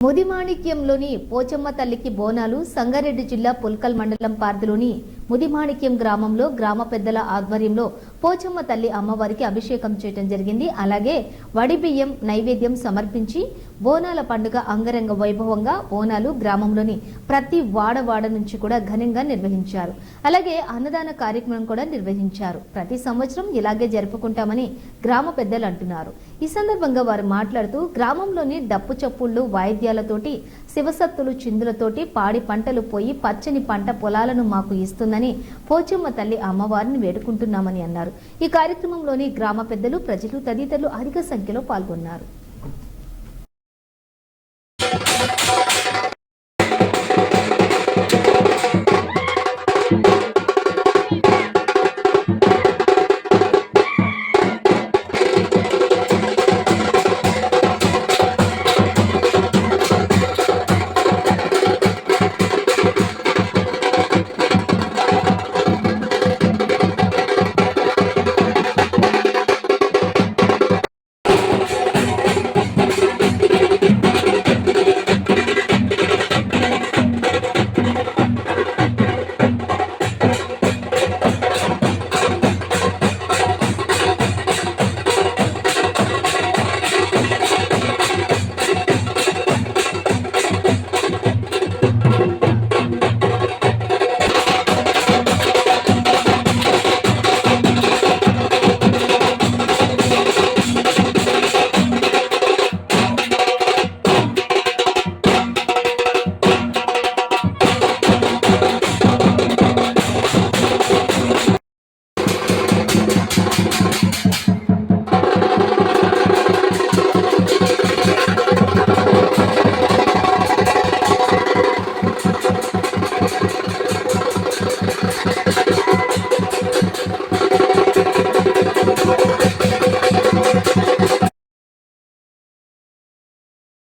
ముదిమాణిక్యంలోని పోచమ్మ తల్లికి బోనాలు సంగారెడ్డి జిల్లా పుల్కల్ మండలం పార్దిలోని ముదిమాణిక్యం గ్రామంలో గ్రామ పెద్దల ఆధ్వర్యంలో పోచమ్మ తల్లి అమ్మవారికి అభిషేకం చేయడం జరిగింది. అలాగే వడిబియ్యం నైవేద్యం సమర్పించి బోనాల పండుగ అంగరంగ వైభవంగా బోనాలు గ్రామంలోని ప్రతి వాడవాడ నుంచి కూడా ఘనంగా నిర్వహించారు. అలాగే అన్నదాన కార్యక్రమం కూడా నిర్వహించారు. ప్రతి సంవత్సరం ఇలాగే జరుపుకుంటామని గ్రామ పెద్దలు అంటున్నారు. ఈ సందర్భంగా వారు మాట్లాడుతూ గ్రామంలోని డప్పు చప్పుళ్లు వాయిద్యాలతోటి శివసత్తులు చిందులతోటి పాడి పంటలు పోయి పచ్చని పంట పొలాలను మాకు ఇస్తుందని పోచమ్మ తల్లి అమ్మవారిని వేడుకుంటున్నామని అన్నారు. ఈ కార్యక్రమంలోని గ్రామ పెద్దలు ప్రజలు తదితరులు అధిక సంఖ్యలో పాల్గొన్నారు.